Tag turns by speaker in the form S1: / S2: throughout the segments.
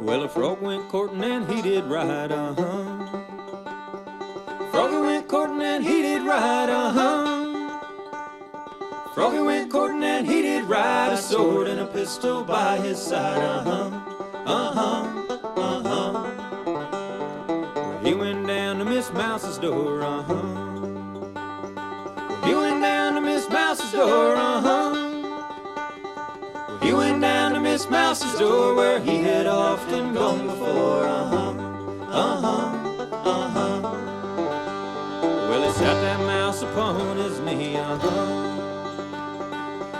S1: Well, a frog went courting and he did right, Froggy went courting and he did right, Froggy went courting and he did ride, a sword and a pistol by his side, Well, he went down to Miss Mouse's door, Well, he went down to Miss Mouse's door, Well, he went down to Miss Mouse's door where he had often gone before, Well, he sat that mouse upon his knee,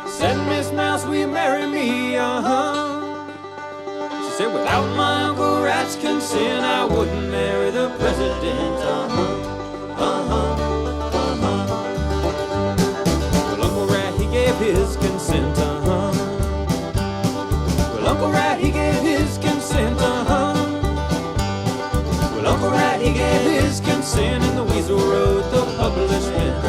S1: Said, Miss Mouse, will you marry me, She said, without my Uncle Rat's consent, I wouldn't marry the president, Well, Uncle Rat, he gave his consent, Well, Uncle Rat, he gave his consent, Well, Uncle Rat, he gave his consent, and the weasel wrote the publishment,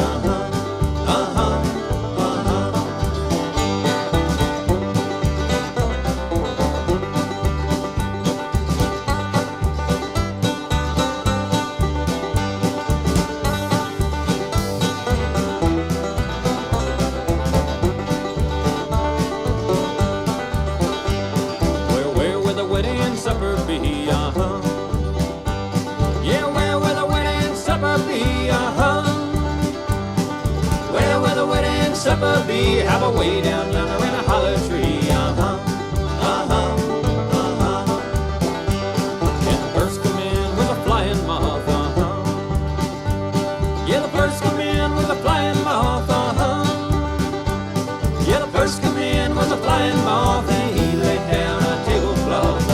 S1: Yeah, where will the wedding supper be, Where will the wedding supper be? Have a way down yonder in a hollow tree, And the birds come in with a flying moth, Yeah, the birds come in with a flying moth, Yeah, the birds come in with a flying moth, and he laid down a tablecloth,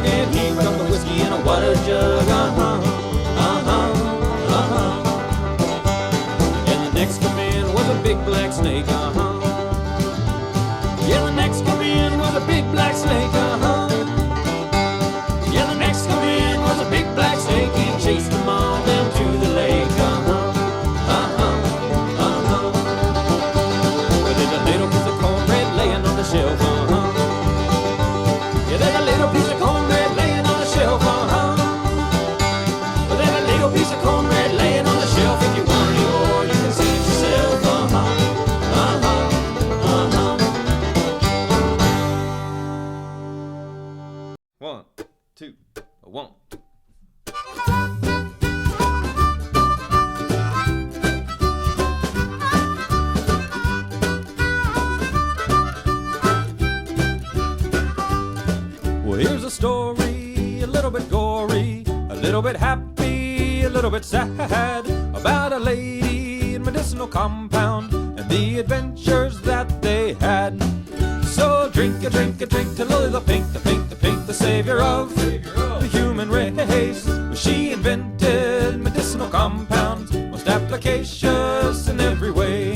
S1: and he brought the whiskey in a water jug, And the next come in was a big black snake, Yeah, the next come in was a big black snake, Yeah, the next come in was a big black snake. He chased them all down to the lake, Well, there's a little piece of cornbread laying on the shelf, Yeah, there's a little piece of cornbread laying on the shelf, Well, there's a little piece of cornbread laying on the shelf. If you want any more, you can see it yourself, One, two, one. Well, here's a story, a little bit gory, a little bit happy, a little bit sad, about a lady in medicinal compound and the adventures that they had. So drink a drink a drink to Lily the Pink, the Pink, the Pink, the savior of the human race. Well, she invented medicinal compounds, most efficacious in every way.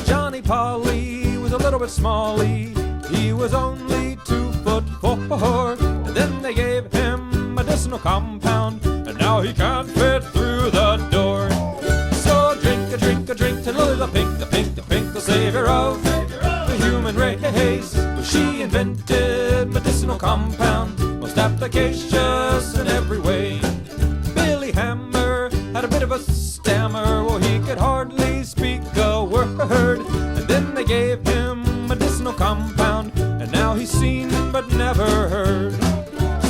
S1: Johnny Polly was a little bit smally, he was only 2'4", and then they gave him medicinal compound, and now he can't fit through the door. So drink a drink a drink to Lily the Pink, the Pink, the Pink, the savior of the human race. Well, she invented medicinal compound, most efficacious in every way. Billy Hammer had a bit of a stammer, well, he could hardly speak a word, and then they gave him medicinal compound, and now he's seen but never heard.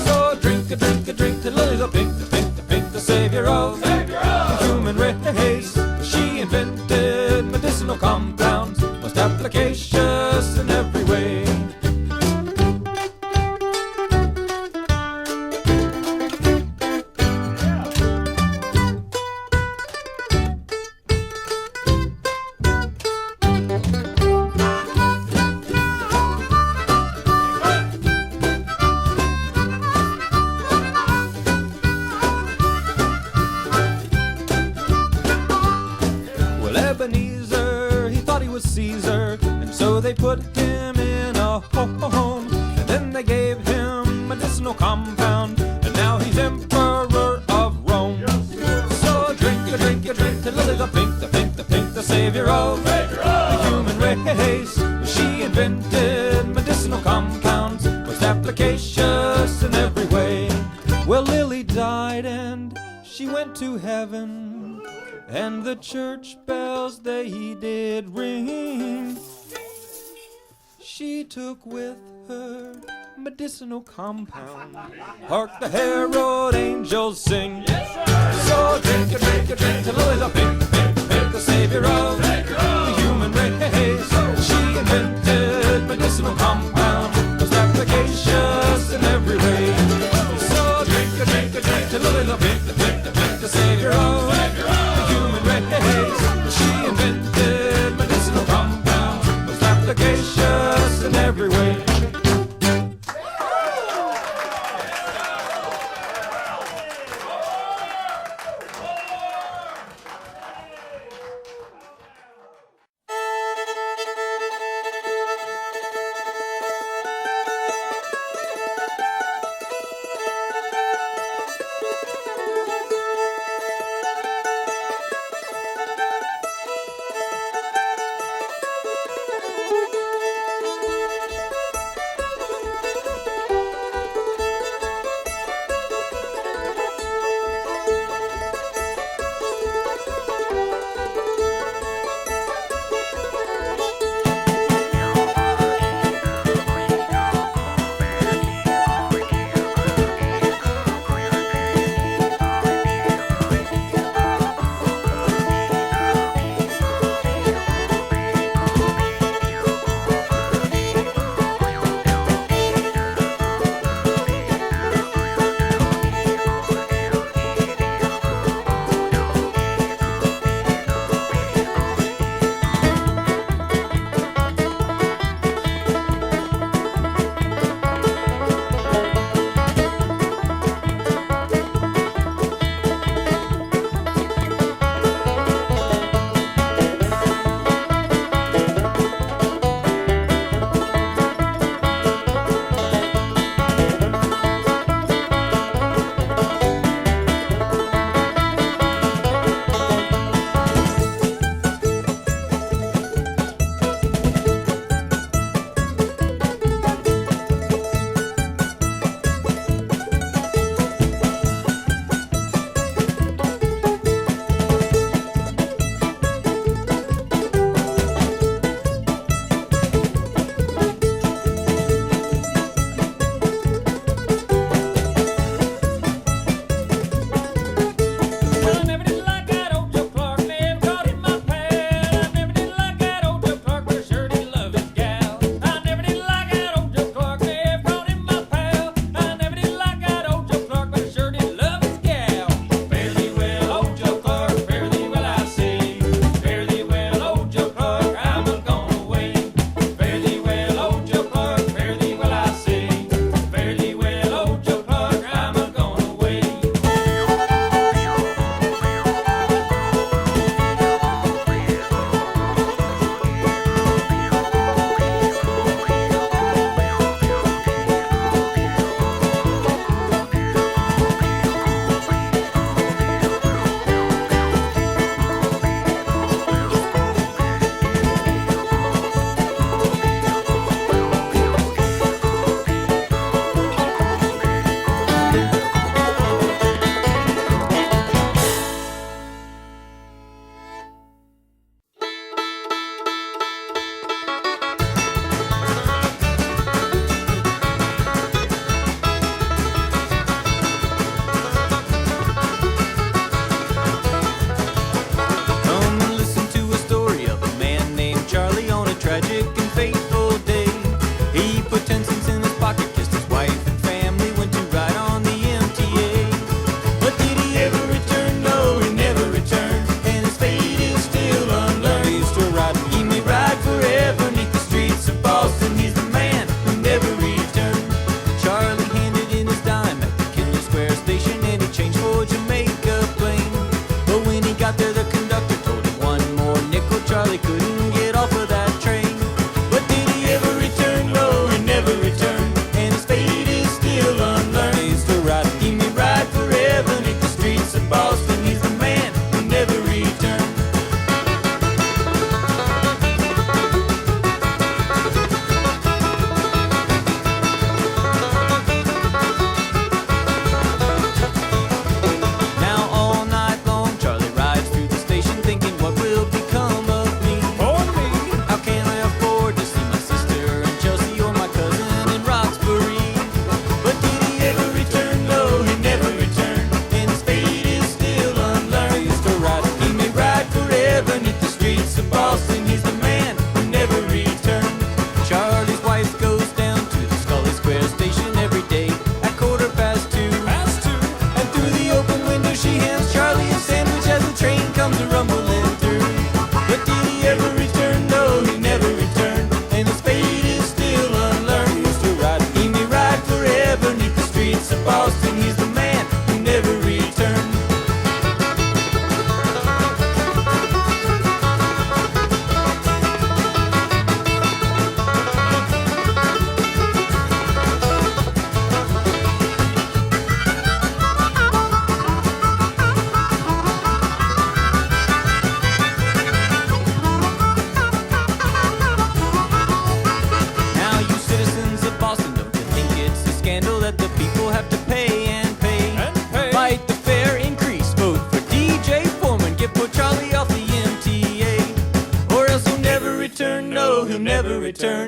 S1: So drink a drink a drink to Lily the Pink, the Pink, the Pink, the savior of the human race. She invented medicinal compounds, most efficacious in every way. geezer, he thought he was Caesar, and so they put him in a home. And then they gave him medicinal compound, and now he's emperor of Rome. So drink, a drink, a drink to Lily the Pink, the Pink, the Pink, the savior of the human race. She invented medicinal compounds, most efficacious in every way. Well, Lily died and she went to heaven, and the church bells they did ring. She took with her medicinal compound. Hark the herald angels sing. So drink, a drink, a drink to Lily the Pink, the Pink, the Pink, the savior of the human race. She invented medicinal compound, most efficacious in every way. So drink, a drink, a drink to Lily the Pink, the Pink, the Pink, the savior of the human race. She invented medicinal compound, most efficacious in every way.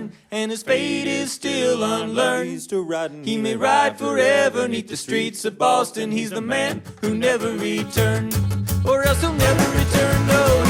S2: return, and his fate is still unlearned. He may ride forever 'neath the streets of Boston. He's the man who never returned, or else he'll never return. No.